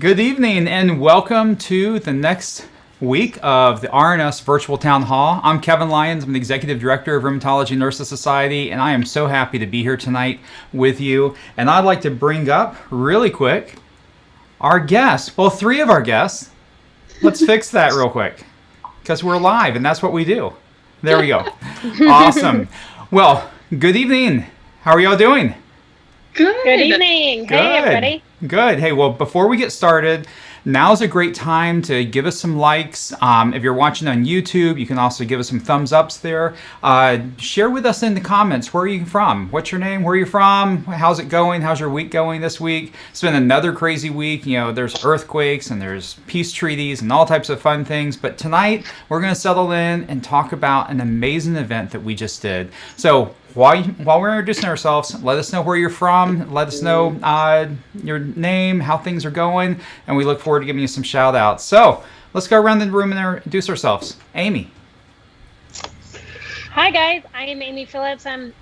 Good evening and welcome to the next week of the RNS Virtual Town Hall. I'm Kevin Lyons. I'm the Executive Director of Rheumatology Nurses Society, and I am so happy to be here tonight with you. And I'd like to bring up really quick our guests. Well, three of our guests. Let's fix that real quick because we're live and that's what we do. There we go. Awesome. Well, good evening. How are y'all doing? Good evening. Good. Hey, everybody. Good. Hey, well, before we get started, now's a great time to give us some likes. If you're watching on YouTube, you can also give us some thumbs ups there. Share with us in the comments, where are you from? What's your name? Where are you from? How's it going? How's your week going this week? It's been another crazy week. You know, there's earthquakes and there's peace treaties and all types of fun things. But tonight, we're going to settle in and talk about an amazing event that we just did. So while we're introducing ourselves, let us know where you're from. Let us know your name, how things are going, and we look forward to giving you some shout outs. So let's go around the room and introduce ourselves. Amy. Hi, guys. I am Amy Phillips. I'm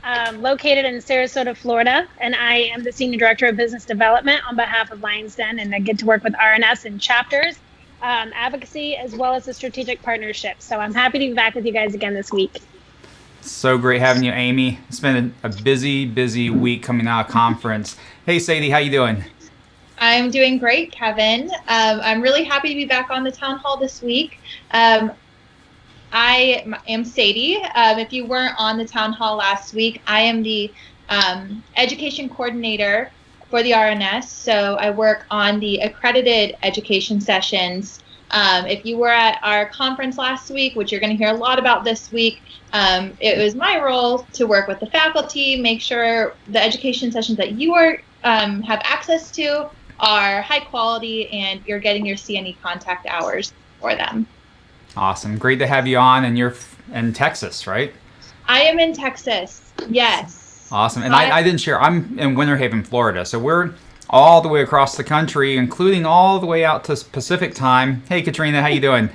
located in Sarasota, Florida, and I am the Senior Director of Business Development on behalf of Lions Den, and I get to work with RNS and chapters, advocacy, as well as the strategic partnerships. So I'm happy to be back with you guys again this week. So great having you, Amy. It's been a busy week coming out of conference. Hey, Sadie, how you doing? I'm doing great, Kevin. I'm really happy to be back on the town hall this week. I am Sadie. If you weren't on the town hall last week, I am the education coordinator for the RNS. So I work on the accredited education sessions. If you were at our conference last week, which you're going to hear a lot about this week, it was my role to work with the faculty, make sure the education sessions that you are have access to are high quality and you're getting your CNE contact hours for them. Awesome. Great to have you on, and you're in Texas, right? I am in Texas, yes. Awesome. And I didn't share, I'm in Winter Haven, Florida, so we're all the way across the country, including all the way out to Pacific time. Hey, Katrina, how you doing?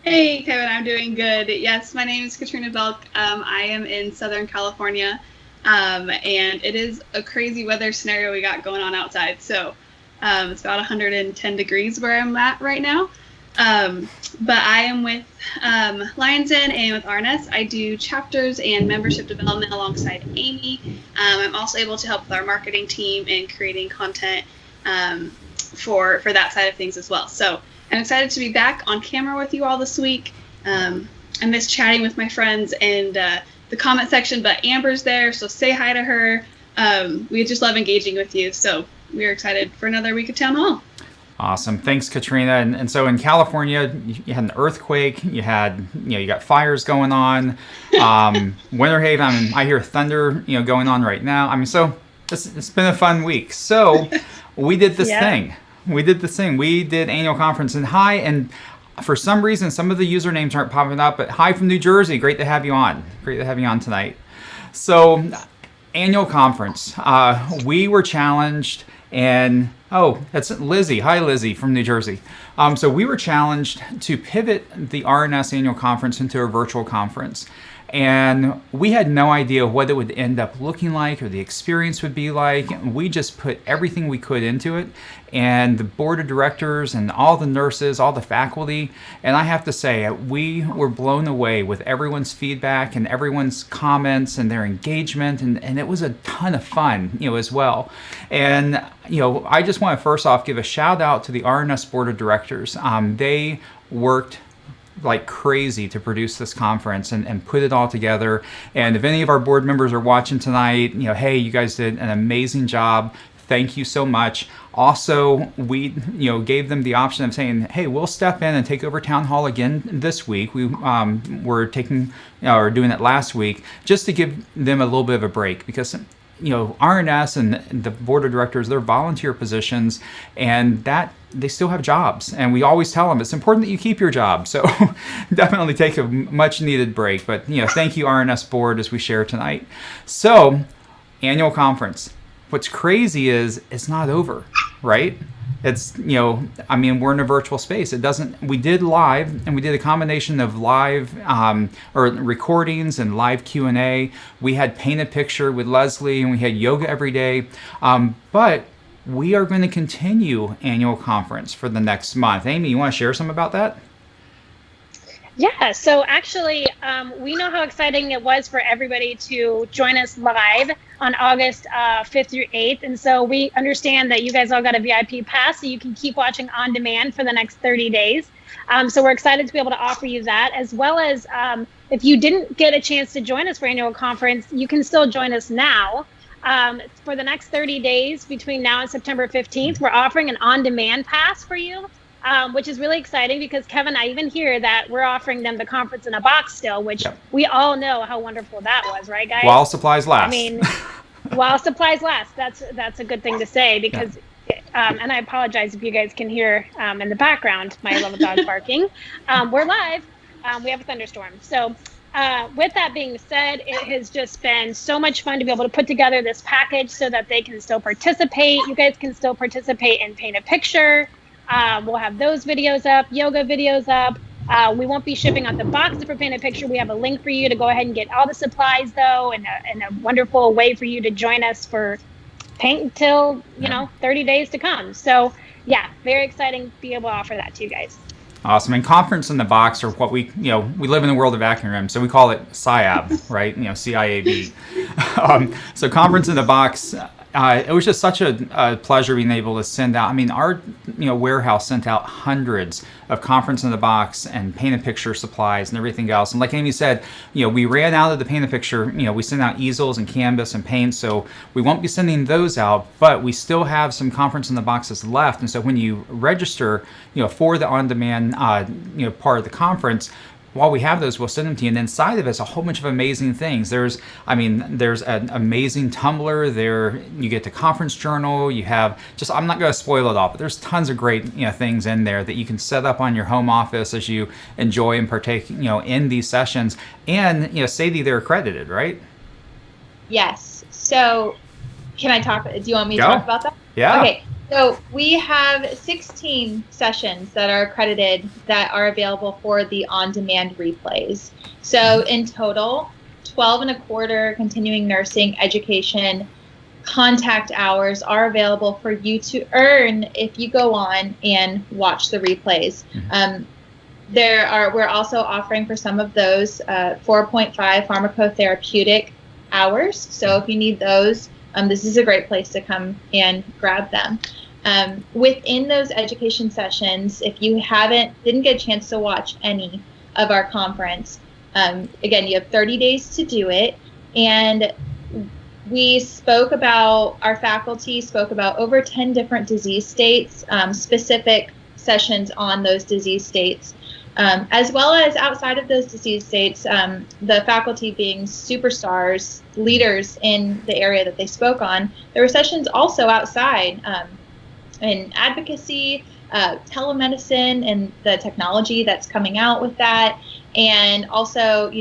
Hey, Kevin, I'm doing good. Yes, my name is Katrina Belk. I am in Southern California, and it is a crazy weather scenario we got going on outside. So it's about 110 degrees where I'm at right now. But I am with Lions Den and with RNS. I do chapters and membership development alongside Amy. I'm also able to help with our marketing team in creating content for that side of things as well. So I'm excited to be back on camera with you all this week. I miss chatting with my friends and the comment section, but Amber's there, so say hi to her. We just love engaging with you, so we're excited for another week of Town Hall. Awesome. Thanks, Katrina. And so in California, you had an earthquake, you got fires going on. Winter Haven, I hear thunder, going on right now. So it's been a fun week. So we did this thing. We did annual conference. And hi, and for some reason, some of the usernames aren't popping up, but hi from New Jersey. Great to have you on. Great to have you on tonight. So annual conference, we were challenged, and that's Lizzie. Hi, Lizzie from New Jersey. So we were challenged to pivot the RNS annual conference into a virtual conference. And we had no idea what it would end up looking like or the experience would be like. We just put everything we could into it. And the board of directors and all the nurses, all the faculty. And I have to say, we were blown away with everyone's feedback and everyone's comments and their engagement. And it was a ton of fun, as well. And, I just want to first off give a shout out to the RNS board of directors. They worked like crazy to produce this conference and put it all together. And if any of our board members are watching tonight, hey, you guys did an amazing job. Thank you so much. Also, we gave them the option of saying, hey, we'll step in and take over town hall again this week. We were taking or doing it last week just to give them a little bit of a break, because RNS and the board of directors, they're volunteer positions, and that they still have jobs. And we always tell them it's important that you keep your job. So definitely take a much needed break. But, thank you, RNS board, as we share tonight. So annual conference. What's crazy is it's not over, right? It's, we're in a virtual space. We did live, and we did a combination of live or recordings and live Q&A. We had paint a picture with Leslie, and we had yoga every day. But we are going to continue annual conference for the next month. Amy, you want to share some about that? Yeah, so actually, we know how exciting it was for everybody to join us live on August 5th through 8th. And so we understand that you guys all got a VIP pass, so you can keep watching on demand for the next 30 days. So we're excited to be able to offer you that, as well as if you didn't get a chance to join us for annual conference, you can still join us now. For the next 30 days between now and September 15th, we're offering an on-demand pass for you. Which is really exciting because, Kevin, I even hear that we're offering them the conference in a box still, which we all know how wonderful that was, right, guys? While supplies last. I mean, while supplies last. That's a good thing to say because, and I apologize if you guys can hear in the background my little dog barking. We're live. We have a thunderstorm. So with that being said, it has just been so much fun to be able to put together this package so that they can still participate. You guys can still participate and paint a picture. We'll have those videos up, yoga videos up. We won't be shipping out the boxes for Paint a Picture. We have a link for you to go ahead and get all the supplies, though, and a wonderful way for you to join us for paint until, 30 days to come. So, yeah, very exciting to be able to offer that to you guys. Awesome. And conference in the box are what we live in the world of acronyms, so we call it CIAB, right? CIAB. So conference in the box. It was just such a pleasure being able to send out. I mean, our warehouse sent out hundreds of conference in the box and paint a picture supplies and everything else. And like Amy said, we ran out of the paint a picture. We sent out easels and canvas and paint, so we won't be sending those out. But we still have some conference in the boxes left. And so when you register, for the on-demand, part of the conference. While we have those, we'll send them to you. And inside of it's a whole bunch of amazing things. There's an amazing tumbler there. You get the conference journal. You have I'm not going to spoil it all, but there's tons of great things in there that you can set up on your home office as you enjoy and partake in these sessions. And Sadie, they're accredited, right? Yes. So, can I talk? Do you want me to talk about that? Yeah. Okay. So we have 16 sessions that are accredited that are available for the on-demand replays. So in total, 12 and a quarter continuing nursing education contact hours are available for you to earn if you go on and watch the replays. We're also offering for some of those 4.5 pharmacotherapeutic hours. So if you need those, this is a great place to come and grab them. Within those education sessions, if you didn't get a chance to watch any of our conference, again, you have 30 days to do it. And our faculty spoke about over 10 different disease states, specific sessions on those disease states. As well as outside of those disease states, the faculty being superstars, leaders in the area that they spoke on. There were sessions also outside in advocacy, telemedicine, and the technology that's coming out with that, and also,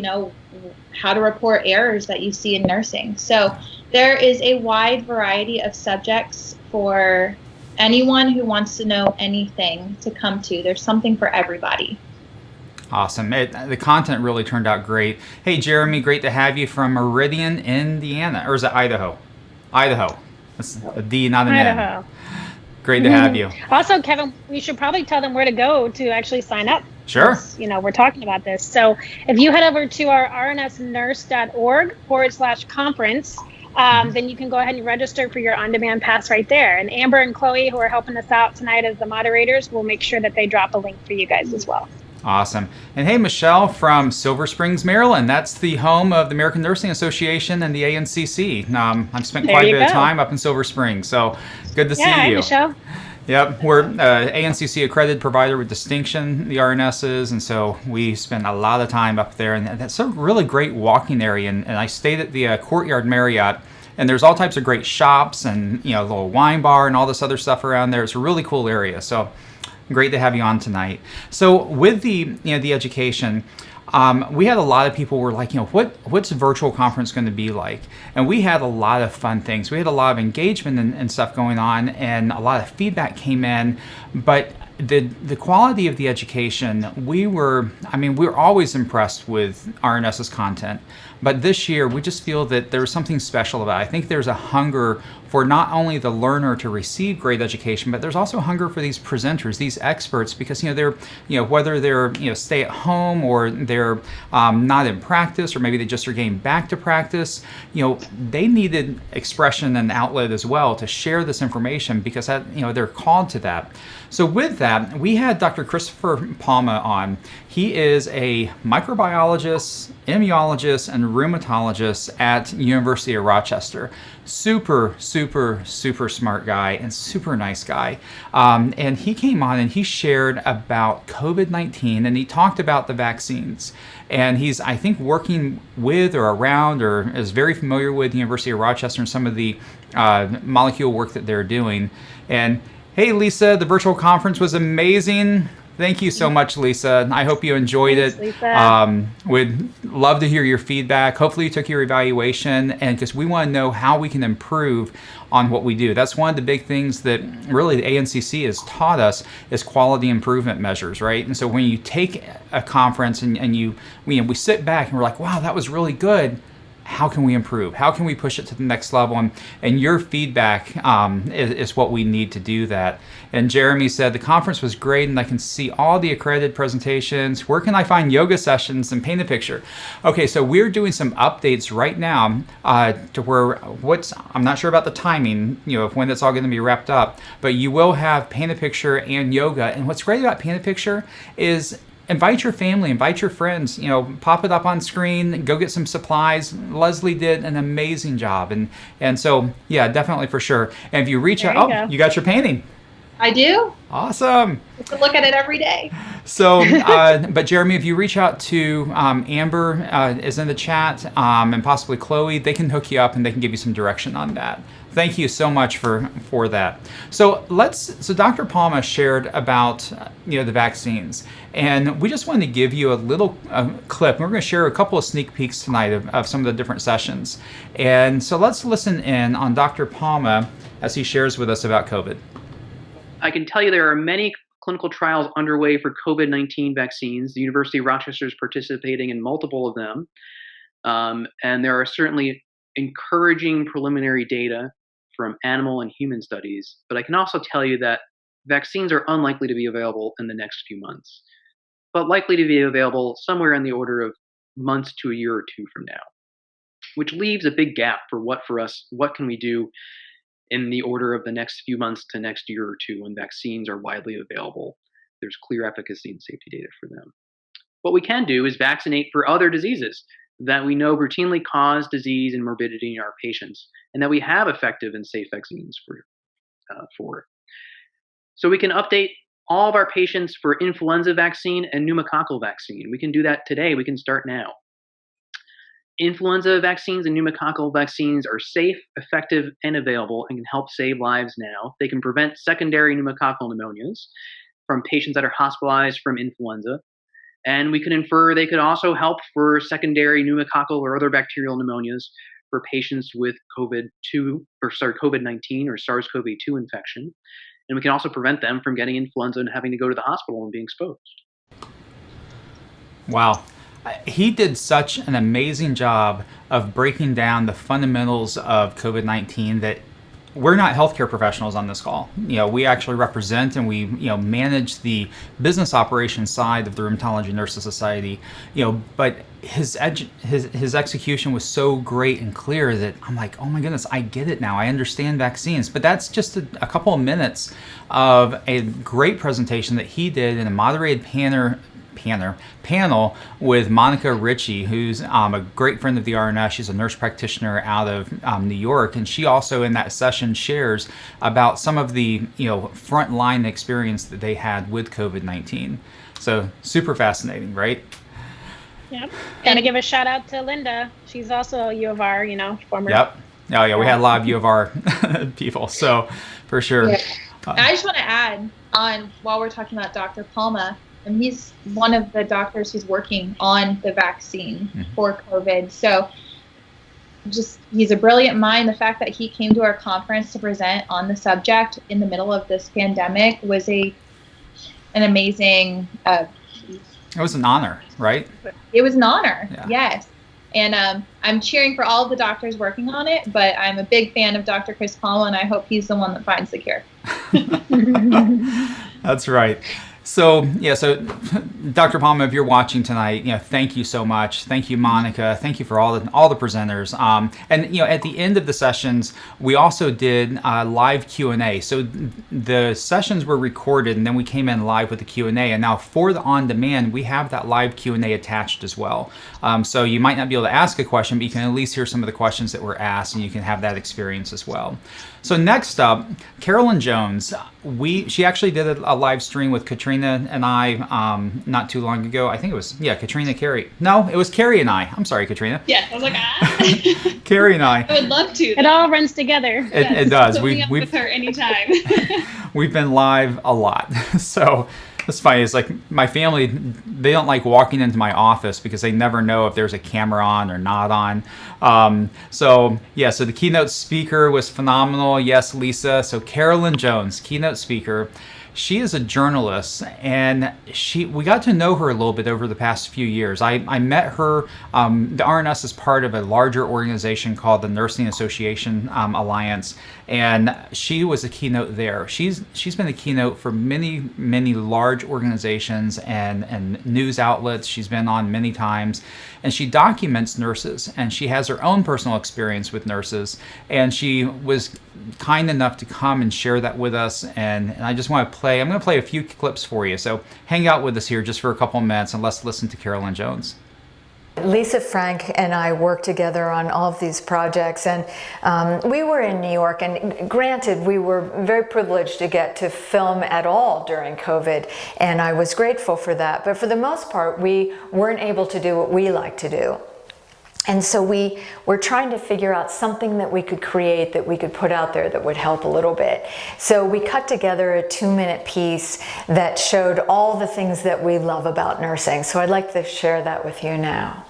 how to report errors that you see in nursing. So there is a wide variety of subjects for anyone who wants to know anything to come to. There's something for everybody. Awesome. The content really turned out great. Hey, Jeremy, great to have you from Meridian, Indiana. Or is it Idaho? Idaho. That's a D, not an Idaho. N. Great to have you. Also, Kevin, we should probably tell them where to go to actually sign up. Sure. We're talking about this. So if you head over to our rnsnurse.org/conference, then you can go ahead and register for your on-demand pass right there. And Amber and Chloe, who are helping us out tonight as the moderators, will make sure that they drop a link for you guys as well. Awesome. And hey, Michelle from Silver Springs, Maryland. That's the home of the American Nursing Association and the ANCC. I've spent quite a bit of time up in Silver Springs, so good to see you. Hi, Michelle. Yep, we're ANCC accredited provider with distinction, the RNSs, and so we spend a lot of time up there. And that's a really great walking area. And I stayed at the Courtyard Marriott, and there's all types of great shops and a little wine bar and all this other stuff around there. It's a really cool area. So great to have you on tonight. So with the education, we had a lot of people were like, what's a virtual conference going to be like? And we had a lot of fun things. We had a lot of engagement and stuff going on, and a lot of feedback came in. But the quality of the education, we're always impressed with RNS's content, but this year we just feel that there's something special about it. I think there's a hunger for not only the learner to receive great education, but there's also hunger for these presenters, these experts, because they're whether they're stay at home or they're not in practice, or maybe they just are getting back to practice. They needed expression and outlet as well to share this information, because they're called to that. So with that, we had Dr. Christopher Palma on. He is a microbiologist, immunologist, and rheumatologist at University of Rochester. Super, super, super smart guy and super nice guy. And he came on and he shared about COVID-19, and he talked about the vaccines. And he's, I think, working with or around or is very familiar with the University of Rochester and some of the molecule work that they're doing. And hey, Lisa, the virtual conference was amazing. Thank you so much, Lisa. I hope you enjoyed it. Would love to hear your feedback. Hopefully you took your evaluation, and because we want to know how we can improve on what we do. That's one of the big things that really the ANCC has taught us is quality improvement measures, right? And so when you take a conference and we sit back and we're like, wow, that was really good. How can we improve? How can we push it to the next level? And your feedback is what we need to do that. And Jeremy said, the conference was great and I can see all the accredited presentations. Where can I find yoga sessions and paint a picture? Okay, so we're doing some updates right now to where I'm not sure about the timing, of when it's all going to be wrapped up, but you will have paint a picture and yoga. And what's great about paint a picture is invite your family, invite your friends, pop it up on screen, go get some supplies. Leslie did an amazing job. And so, yeah, definitely for sure. And if you reach out, you got your painting. I do. Awesome. You can look at it every day. So, but Jeremy, if you reach out to Amber is in the chat, and possibly Chloe, they can hook you up and they can give you some direction on that. Thank you so much for that. So Dr. Palma shared about the vaccines, and we just wanted to give you a little clip. We're going to share a couple of sneak peeks tonight of some of the different sessions. And so let's listen in on Dr. Palma as he shares with us about COVID. I can tell you there are many clinical trials underway for COVID-19 vaccines. The University of Rochester is participating in multiple of them. And there are certainly encouraging preliminary data from animal and human studies. But I can also tell you that vaccines are unlikely to be available in the next few months, but likely to be available somewhere in the order of months to a year or two from now, which leaves a big gap for what can we do in the order of the next few months to next year or two when vaccines are widely available. There's clear efficacy and safety data for them. What we can do is vaccinate for other diseases that we know routinely cause disease and morbidity in our patients, and that we have effective and safe vaccines for. So we can update all of our patients for influenza vaccine and pneumococcal vaccine. We can do that today. We can start now. Influenza vaccines and pneumococcal vaccines are safe, effective, and available and can help save lives now. They can prevent secondary pneumococcal pneumonias from patients that are hospitalized from influenza. And we can infer they could also help for secondary pneumococcal or other bacterial pneumonias for patients with COVID-19 or SARS-CoV-2 infection. And we can also prevent them from getting influenza and having to go to the hospital and being exposed. Wow. He did such an amazing job of breaking down the fundamentals of COVID-19 that we're not healthcare professionals on this call. We actually represent and we manage the business operations side of the Rheumatology Nurses Society. But his execution was so great and clear that I'm like, oh my goodness, I get it now. I understand vaccines. But that's just a couple of minutes of a great presentation that he did in a moderated panel with Monica Ritchie, who's a great friend of the RNS. She's a nurse practitioner out of New York, and she also in that session shares about some of the frontline experience that they had with COVID-19. So super fascinating, right? Yep. Gotta give a shout out to Linda. She's also a U of R, former. Yep. Oh yeah, we had a lot of U of R people, so for sure. Yeah. I just want to add on while we're talking about Dr. Palma. And he's one of the doctors who's working on the vaccine for COVID. So he's a brilliant mind. The fact that he came to our conference to present on the subject in the middle of this pandemic was a an amazing. It was an honor, right? It was an honor. Yeah. Yes. And I'm cheering for all of the doctors working on it, but I'm a big fan of Dr. Chris Palma, and I hope he's the one that finds the cure. That's right. So Dr. Palma, if you're watching tonight, thank you so much. Thank you, Monica. Thank you for all the presenters. And at the end of the sessions, we also did live Q&A. So the sessions were recorded, and then we came in live with the Q&A. And now for the on-demand, we have that live Q&A attached as well. So you might not be able to ask a question, but you can at least hear some of the questions that were asked, and you can have that experience as well. So next up, Carolyn Jones. She actually did a live stream with Katrina and I not too long ago. I think it was, Katrina, Carrie. No, it was Carrie and I. I'm sorry, Katrina. Yeah, I was like, Carrie and I. I would love to. It all runs together. It does. Put me up with her anytime. We've been live a lot. So it's funny. It's like my family, they don't like walking into my office because they never know if there's a camera on or not on. So the keynote speaker was phenomenal. Yes, Lisa. So Carolyn Jones, keynote speaker. She is a journalist, and we got to know her a little bit over the past few years. I met her. The RNS is part of a larger organization called the Nursing Association Alliance, and she was a keynote there. She's been a keynote for many, many large organizations and news outlets. She's been on many times, and she documents nurses, and she has her own personal experience with nurses, and she was kind enough to come and share that with us. And I just want to I'm going to play a few clips for you. So hang out with us here just for a couple of minutes, and let's listen to Carolyn Jones. Lisa Frank and I worked together on all of these projects, and we were in New York, and granted, we were very privileged to get to film at all during COVID, and I was grateful for that. But for the most part, we weren't able to do what we like to do. And so we were trying to figure out something that we could create, that we could put out there that would help a little bit. So we cut together a 2-minute piece that showed all the things that we love about nursing. So I'd like to share that with you now.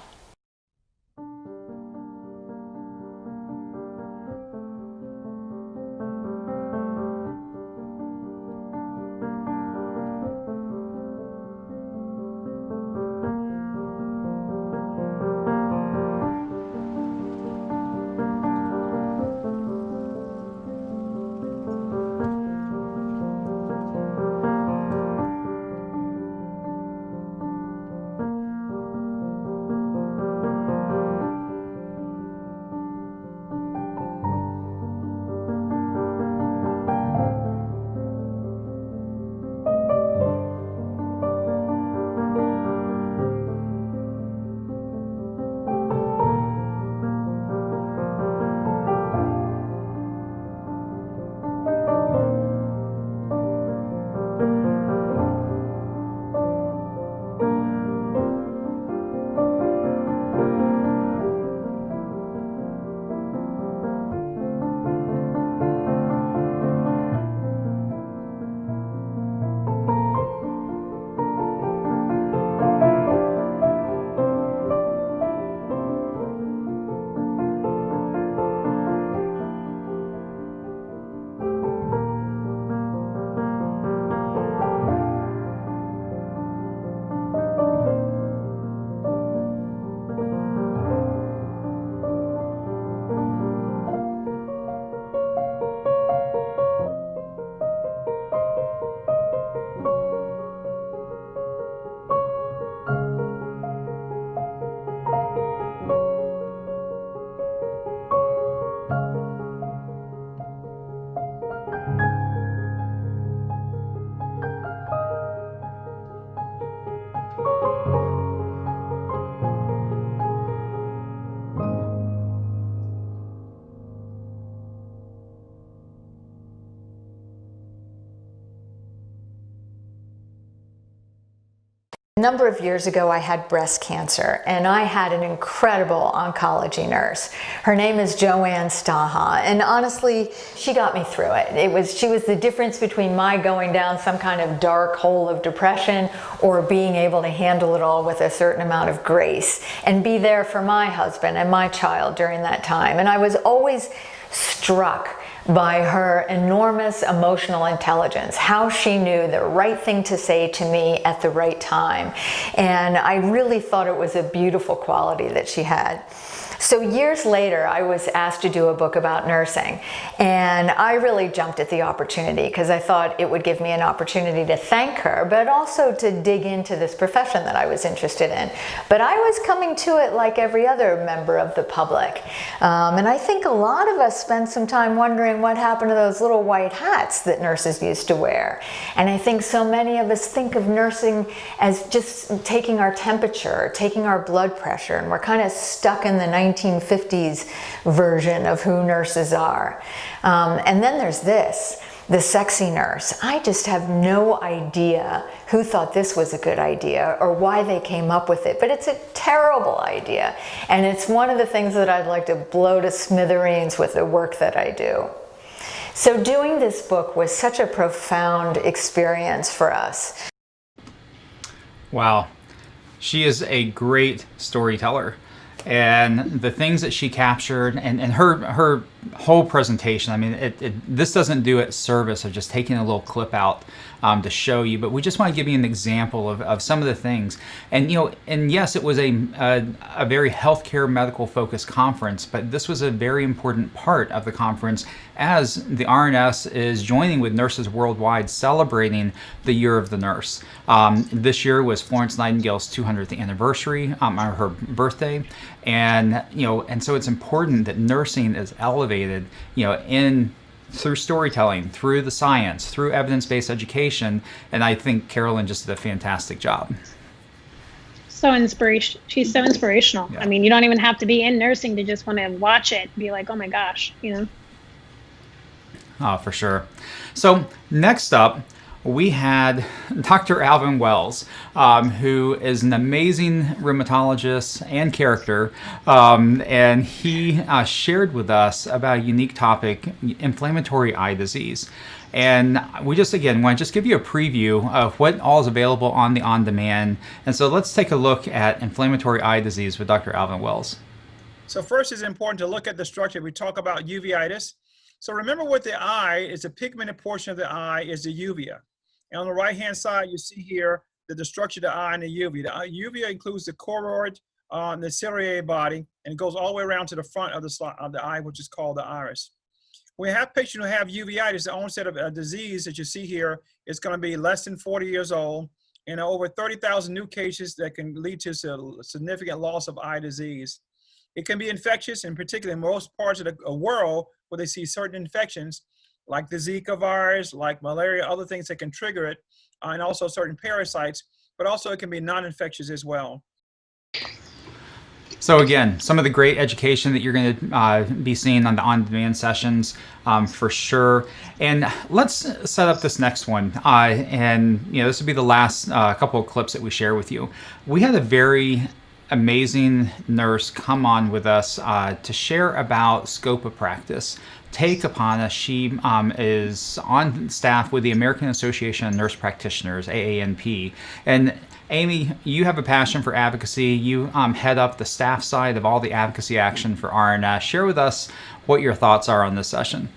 A number of years ago, I had breast cancer, and I had an incredible oncology nurse. Her name is Joanne Staha, and honestly, she got me through it. She was the difference between my going down some kind of dark hole of depression or being able to handle it all with a certain amount of grace and be there for my husband and my child during that time. And I was always struck by her enormous emotional intelligence, how she knew the right thing to say to me at the right time. And I really thought it was a beautiful quality that she had. So years later, I was asked to do a book about nursing, and I really jumped at the opportunity because I thought it would give me an opportunity to thank her, but also to dig into this profession that I was interested in. But I was coming to it like every other member of the public. And I think a lot of us spend some time wondering what happened to those little white hats that nurses used to wear. And I think so many of us think of nursing as just taking our temperature, taking our blood pressure, and we're kind of stuck in the 1950s version of who nurses are. And then there's this, the sexy nurse. I just have no idea who thought this was a good idea or why they came up with it, but it's a terrible idea. And it's one of the things that I'd like to blow to smithereens with the work that I do. So doing this book was such a profound experience for us. Wow. She is a great storyteller. And the things that she captured and her whole presentation, I mean, this doesn't do it service of just taking a little clip out to show you, but we just want to give you an example of some of the things. And, you know, and yes, it was a very healthcare medical focused conference, but this was a very important part of the conference as the RNS is joining with nurses worldwide celebrating the Year of the Nurse. This year was Florence Nightingale's 200th anniversary, her birthday. And, you know, and so it's important that nursing is elevated, you know, through storytelling, through the science, through evidence-based education. And I think Carolyn just did a fantastic job. So inspiration. She's so inspirational. Yeah. I mean, you don't even have to be in nursing to just want to watch it and be like, oh my gosh, you know. Oh, for sure. So next up, we had Dr. Alvin Wells, who is an amazing rheumatologist and character, and he shared with us about a unique topic, inflammatory eye disease. And we just, again, want to just give you a preview of what all is available on the on-demand. And so let's take a look at inflammatory eye disease with Dr. Alvin Wells. So first, it's important to look at the structure. We talk about uveitis. So remember, what the eye is, a pigmented portion of the eye is the uvea. And on the right-hand side, you see here that the structure of the eye and the uvea. The uvea includes the choroid, the ciliary body, and it goes all the way around to the front of the eye, which is called the iris. We have patients who have uveitis. The onset of a disease that you see here is going to be less than 40 years old, and over 30,000 new cases that can lead to significant loss of eye disease. It can be infectious, in particular in most parts of the world where they see certain infections, like the Zika virus, like malaria, other things that can trigger it, and also certain parasites, but also it can be non-infectious as well. So again, some of the great education that you're going to be seeing on the on-demand sessions, for sure. And let's set up this next one. And you know, this will be the last couple of clips that we share with you. We had a very amazing nurse come on with us to share about scope of practice. Tay Kopanos, she is on staff with the American Association of Nurse Practitioners, AANP. And Amy, you have a passion for advocacy. You head up the staff side of all the advocacy action for RNS. Share with us what your thoughts are on this session.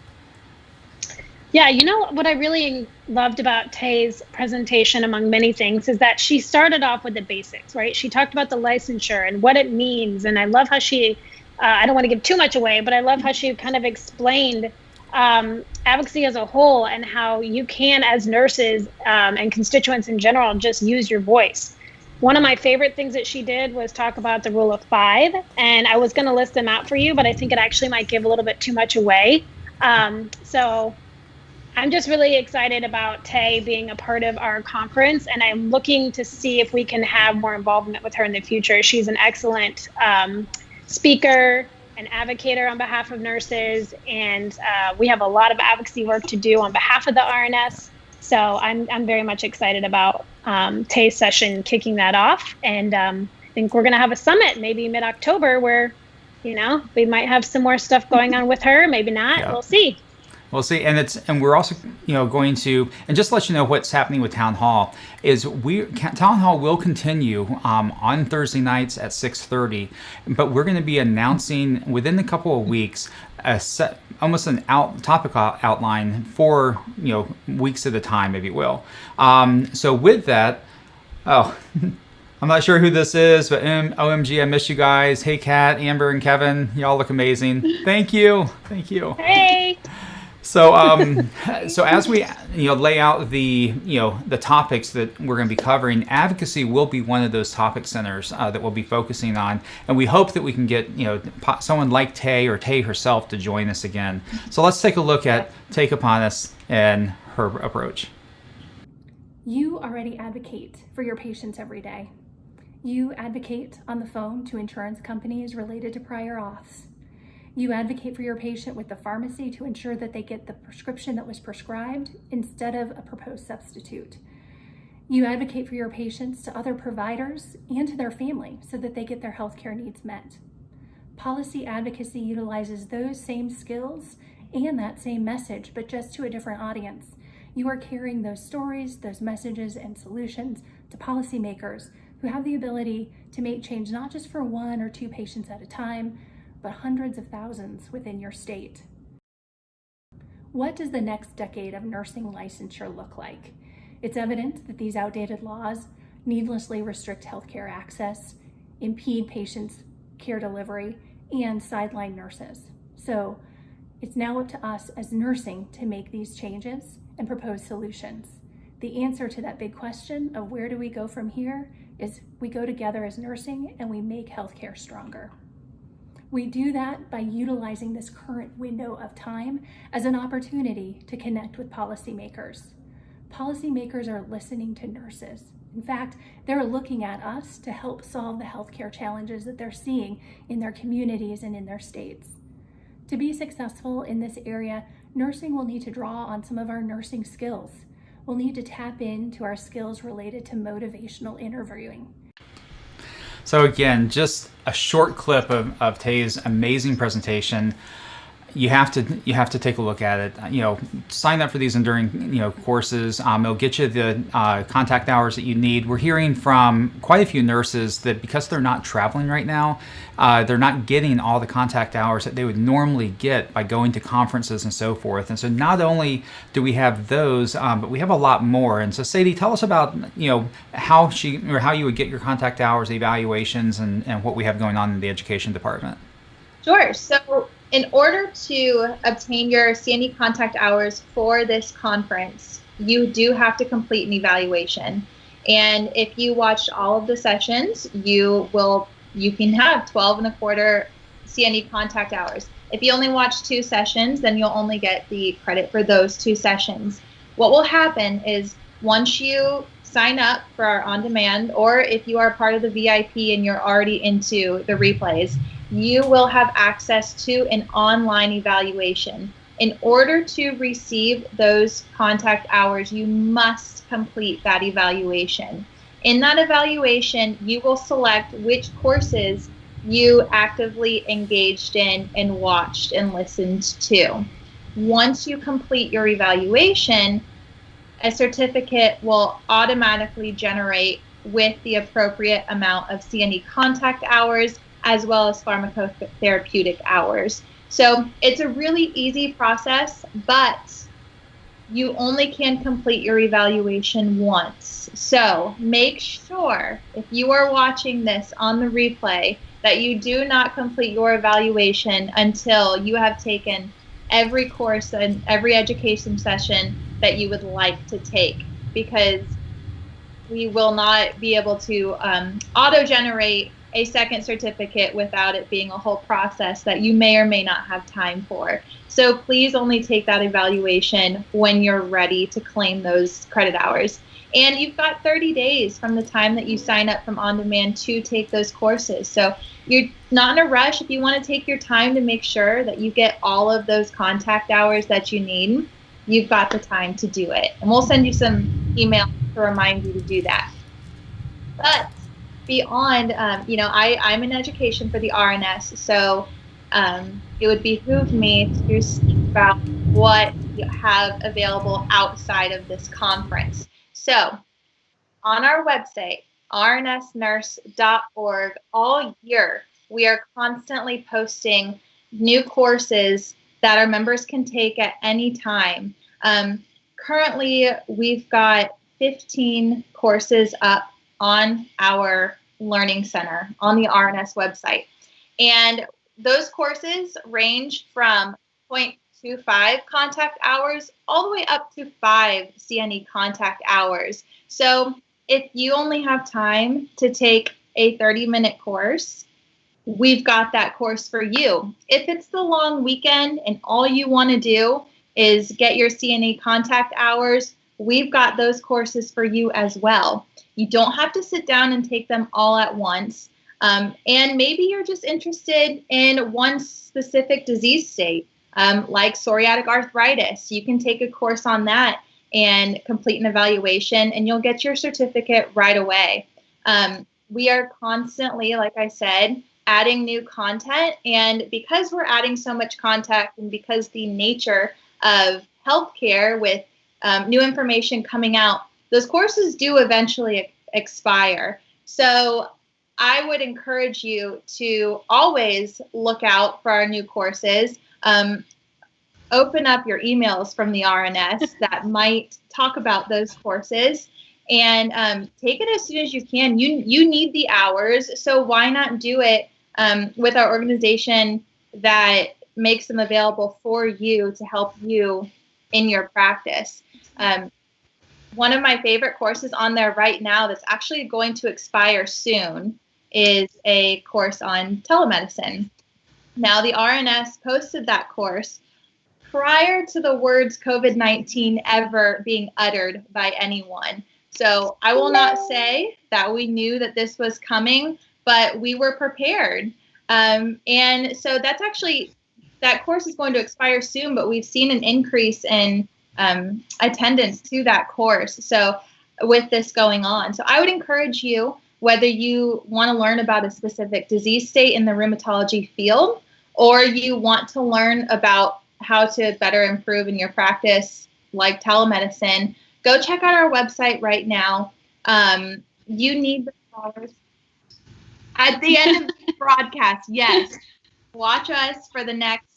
Yeah, you know what I really loved about Tay's presentation, among many things, is that she started off with the basics, right? She talked about the licensure and what it means. And I love how she, I don't want to give too much away, but I love how she kind of explained advocacy as a whole and how you can, as nurses and constituents in general, just use your voice. One of my favorite things that she did was talk about the rule of 5. And I was going to list them out for you, but I think it actually might give a little bit too much away. So I'm just really excited about Tay being a part of our conference, and I'm looking to see if we can have more involvement with her in the future. She's an excellent speaker, an advocator on behalf of nurses, and we have a lot of advocacy work to do on behalf of the RNS. So I'm very much excited about Tay's session kicking that off, and I think we're going to have a summit maybe mid-October where, you know, we might have some more stuff going on with her, maybe not. Yeah. We'll see. We'll see, and we're also, you know, going to, and just to let you know what's happening with Town Hall is Town Hall will continue on Thursday nights at 6:30, but we're going to be announcing within a couple of weeks almost an topic outline for weeks at a time, if you will. So with that, I'm not sure who this is, but OMG, I miss you guys. Hey, Kat, Amber, and Kevin, y'all look amazing. Thank you. Hey. So, so as we lay out the the topics that we're going to be covering, advocacy will be one of those topic centers that we'll be focusing on, and we hope that we can get someone like Tay or Tay herself to join us again. So let's take a look at Tay Kopanos and her approach. You already advocate for your patients every day. You advocate on the phone to insurance companies related to prior auths. You advocate for your patient with the pharmacy to ensure that they get the prescription that was prescribed instead of a proposed substitute. You advocate for your patients to other providers and to their family so that they get their healthcare needs met. Policy advocacy utilizes those same skills and that same message, but just to a different audience. You are carrying those stories, those messages, and solutions to policymakers who have the ability to make change not just for 1 or 2 patients at a time, but hundreds of thousands within your state. What does the next decade of nursing licensure look like? It's evident that these outdated laws needlessly restrict healthcare access, impede patients' care delivery, and sideline nurses. So it's now up to us as nursing to make these changes and propose solutions. The answer to that big question of where do we go from here is we go together as nursing and we make healthcare stronger. We do that by utilizing this current window of time as an opportunity to connect with policymakers. Policymakers are listening to nurses. In fact, they're looking at us to help solve the healthcare challenges that they're seeing in their communities and in their states. To be successful in this area, nursing will need to draw on some of our nursing skills. We'll need to tap into our skills related to motivational interviewing. So again, just a short clip of Tay's amazing presentation. You have to take a look at it. Sign up for these enduring courses. It'll get you the contact hours that you need. We're hearing from quite a few nurses that because they're not traveling right now, they're not getting all the contact hours that they would normally get by going to conferences and so forth. And so not only do we have those, but we have a lot more. And so Sadie, tell us about how you would get your contact hours, evaluations, and what we have going on in the education department. Sure. So in order to obtain your CNE contact hours for this conference, you do have to complete an evaluation. And if you watched all of the sessions, you can have 12.25 CNE contact hours. If you only watch 2 sessions, then you'll only get the credit for those 2 sessions. What will happen is once you sign up for our on-demand, or if you are part of the VIP and you're already into the replays, you will have access to an online evaluation. In order to receive those contact hours, you must complete that evaluation. In that evaluation, you will select which courses you actively engaged in and watched and listened to. Once you complete your evaluation, a certificate will automatically generate with the appropriate amount of CNE contact hours as well as pharmacotherapeutic hours. So it's a really easy process, but you only can complete your evaluation once. So make sure if you are watching this on the replay that you do not complete your evaluation until you have taken every course and every education session that you would like to take, because we will not be able to auto-generate a second certificate without it being a whole process that you may or may not have time for. So please only take that evaluation when you're ready to claim those credit hours. And you've got 30 days from the time that you sign up from On Demand to take those courses. So you're not in a rush. If you want to take your time to make sure that you get all of those contact hours that you need, you've got the time to do it. And we'll send you some email to remind you to do that. But beyond, I'm in education for the RNS, so it would behoove me to speak about what you have available outside of this conference. So on our website, rnsnurse.org, all year we are constantly posting new courses that our members can take at any time. Currently, we've got 15 courses up on our Learning Center on the RNS website. And those courses range from 0.25 contact hours all the way up to 5 CNE contact hours. So if you only have time to take a 30-minute course, we've got that course for you. If it's the long weekend and all you want to do is get your CNE contact hours, we've got those courses for you as well. You don't have to sit down and take them all at once. And maybe you're just interested in one specific disease state, like psoriatic arthritis. You can take a course on that and complete an evaluation, and you'll get your certificate right away. We are constantly, like I said, adding new content. And because we're adding so much content, and because the nature of healthcare with new information coming out, those courses do eventually expire. So I would encourage you to always look out for our new courses. Open up your emails from the RNS that might talk about those courses, and take it as soon as you can. You need the hours, so why not do it with our organization that makes them available for you to help you in your practice. One of my favorite courses on there right now that's actually going to expire soon is a course on telemedicine. Now, the RNS posted that course prior to the words COVID-19 ever being uttered by anyone. So I will not say that we knew that this was coming, but we were prepared. And so that's actually, that course is going to expire soon, but we've seen an increase in attendance to that course. So with this going on, so I would encourage you, whether you want to learn about a specific disease state in the rheumatology field, or you want to learn about how to better improve in your practice, like telemedicine, go check out our website right now. You need the dollars. At the end of the broadcast, yes, watch us for the next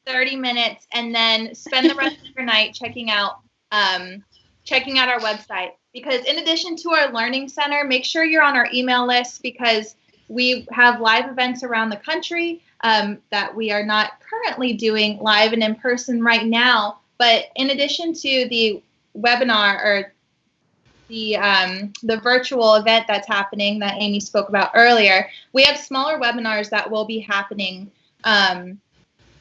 30 minutes and then spend the rest of your night checking out our website. Because in addition to our Learning Center, make sure you're on our email list, because we have live events around the country that we are not currently doing live and in person right now. But in addition to the webinar or the virtual event that's happening that Amy spoke about earlier, we have smaller webinars that will be happening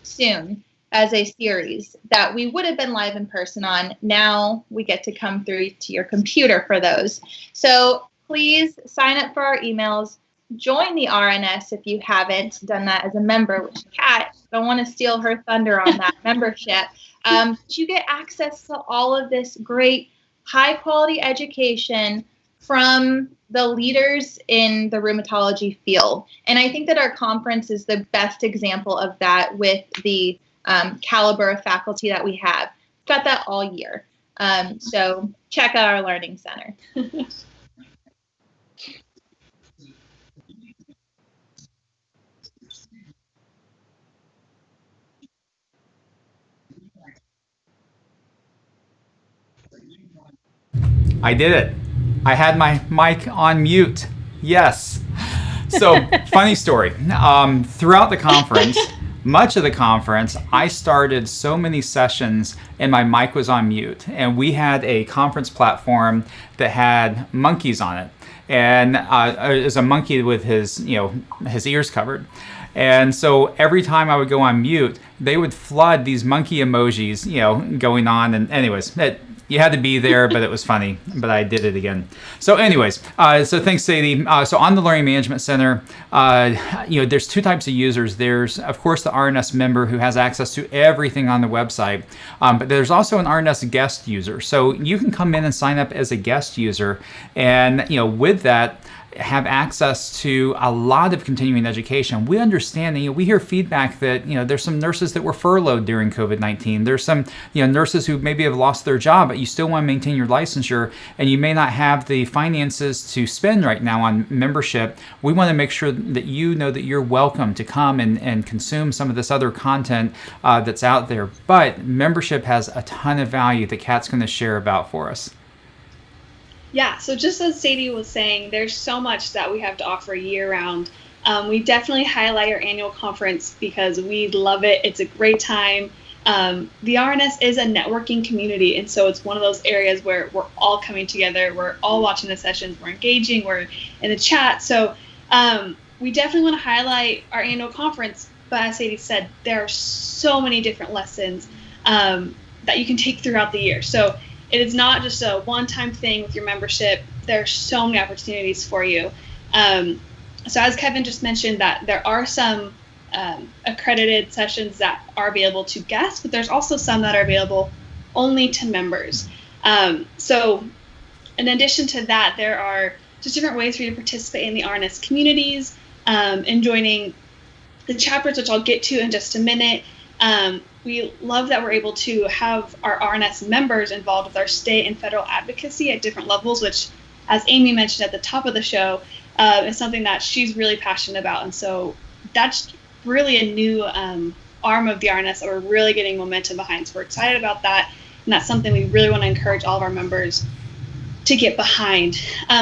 soon as a series that we would have been live in person on. Now we get to come through to your computer for those. So please sign up for our emails. Join the RNS if you haven't done that as a member, which Kat, don't want to steal her thunder on that membership. You get access to all of this great high quality education from the leaders in the rheumatology field. And I think that our conference is the best example of that, with the caliber of faculty that we have. We've got that all year. So check out our Learning Center. I did it. I had my mic on mute. Yes. So, funny story. Throughout the conference, much of the conference, I started so many sessions and my mic was on mute. And we had a conference platform that had monkeys on it. And it was a monkey with his ears covered. And so every time I would go on mute, they would flood these monkey emojis, going on. And anyways, you had to be there, but it was funny. But I did it again. So anyways, so thanks, Sadie. So on the Learning Management Center, there's two types of users. There's, of course, the RNS member who has access to everything on the website. But there's also an RNS guest user. So you can come in and sign up as a guest user. And, with that, have access to a lot of continuing education. We understand, and we hear feedback that there's some nurses that were furloughed during COVID-19. There's some nurses who maybe have lost their job, but you still want to maintain your licensure, and you may not have the finances to spend right now on membership. We want to make sure that you know that you're welcome to come and consume some of this other content that's out there. But membership has a ton of value that Kat's going to share about for us. Yeah, so just as Sadie was saying, there's so much that we have to offer year-round. We definitely highlight our annual conference because we love it. It's a great time. The RNS is a networking community, and so it's one of those areas where we're all coming together. We're all watching the sessions. We're engaging. We're in the chat. So we definitely want to highlight our annual conference. But as Sadie said, there are so many different lessons that you can take throughout the year. So it is not just a one-time thing with your membership. There are so many opportunities for you. So as Kevin just mentioned, that there are some accredited sessions that are available to guests, but there's also some that are available only to members. So in addition to that, there are just different ways for you to participate in the RNS communities and joining the chapters, which I'll get to in just a minute. We love that we're able to have our RNS members involved with our state and federal advocacy at different levels, which, as Amy mentioned at the top of the show, is something that she's really passionate about. And so that's really a new arm of the RNS that we're really getting momentum behind. So we're excited about that. And that's something we really want to encourage all of our members to get behind.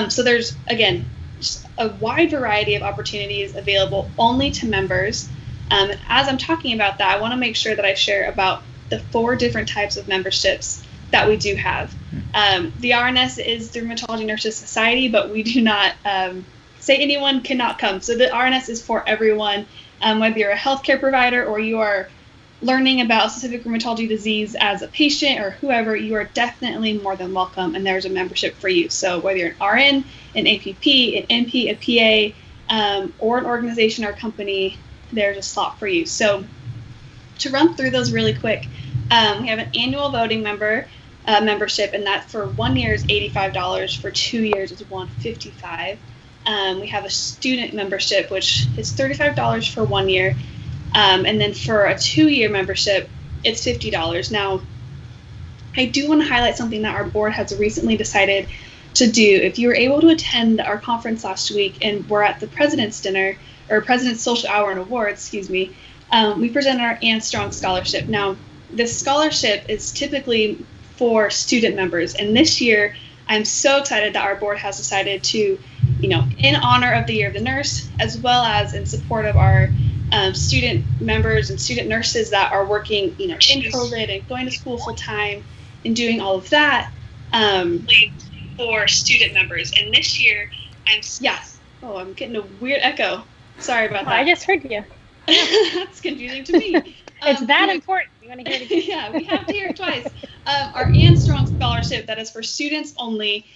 So there's, again, just a wide variety of opportunities available only to members. As I'm talking about that, I want to make sure that I share about the 4 different types of memberships that we do have. The RNS is the Rheumatology Nurses Society, but we do not say anyone cannot come. So the RNS is for everyone, whether you're a healthcare provider or you are learning about a specific rheumatology disease as a patient or whoever, you are definitely more than welcome, and there's a membership for you. So whether you're an RN, an APP, an NP, a PA, or an organization or company, there's a slot for you. So to run through those really quick, we have an annual voting membership, and that for 1 year is $85. For 2 years is $155. We have a student membership, which is $35 for 1 year. And then for a 2-year membership, it's $50. Now, I do want to highlight something that our board has recently decided to do. If you were able to attend our conference last week and were at the President's Dinner, or President's Social Hour and Awards, we presented our Ann Strong Scholarship. Now, this scholarship is typically for student members, and this year, I'm so excited that our board has decided to, in honor of the Year of the Nurse, as well as in support of our student members and student nurses that are working, in COVID and going to school full time and doing all of that, for student members. And this year, I'm getting a weird echo. Sorry about that. I just heard you. That's confusing to me. It's that important. You want to hear it again? Yeah, we have to hear it twice. Our Ann Strong Scholarship, that is for students only.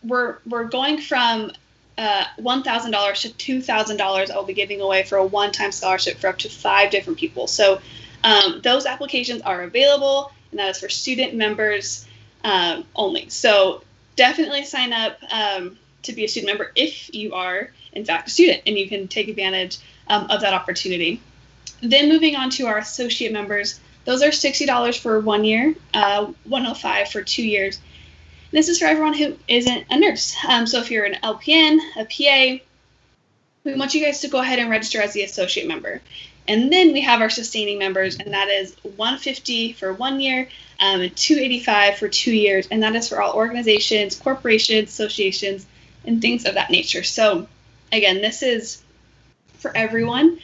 We're going from $1,000 to $2,000. I'll be giving away for a one-time scholarship for up to 5 different people. So those applications are available, and that is for student members only. So definitely sign up to be a student member if you are, in fact, a student, and you can take advantage of that opportunity. Then moving on to our associate members, those are $60 for 1 year, $105 for 2 years. This is for everyone who isn't a nurse. So if you're an LPN, a PA, we want you guys to go ahead and register as the associate member. And then we have our sustaining members, and that is $150 for 1 year and $285 for 2 years. And that is for all organizations, corporations, associations, and things of that nature. So again, this is for everyone.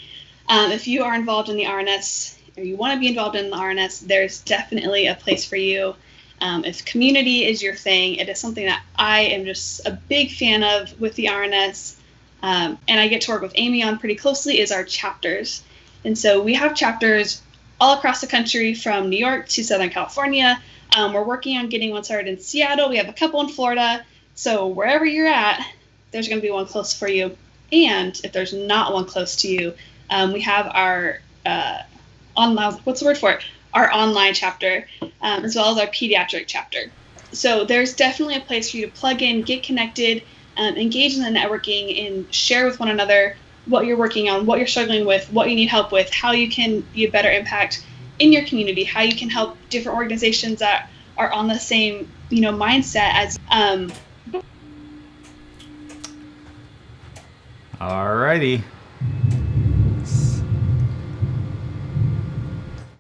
If you are involved in the RNS, or you want to be involved in the RNS, there's definitely a place for you. If community is your thing, it is something that I am just a big fan of with the RNS, and I get to work with Amy on pretty closely, is our chapters. And so we have chapters all across the country, from New York to Southern California. We're working on getting one started in Seattle. We have a couple in Florida. So wherever you're at, there's going to be one close for you. And if there's not one close to you, we have our online, our online chapter, as well as our pediatric chapter. So there's definitely a place for you to plug in, get connected, engage in the networking and share with one another what you're working on, what you're struggling with, what you need help with, how you can be a better impact in your community, how you can help different organizations that are on the same, mindset as. Alrighty.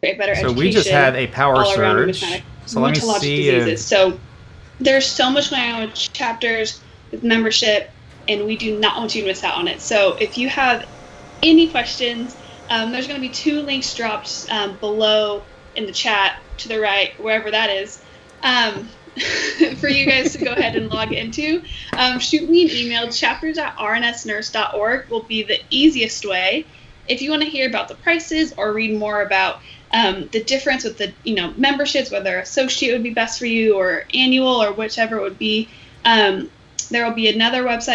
Better so we just had a power surge. So let me see if... So there's so much going on with chapters, with membership, and we do not want you to miss out on it. So if you have any questions, there's going to be 2 links dropped below in the chat to the right, wherever that is, for you guys to go ahead and log into. Shoot me an email. chapters@rnsnurse.org will be the easiest way. If you want to hear about the prices or read more about the difference with the memberships, whether associate would be best for you or annual or whichever it would be, there will be another website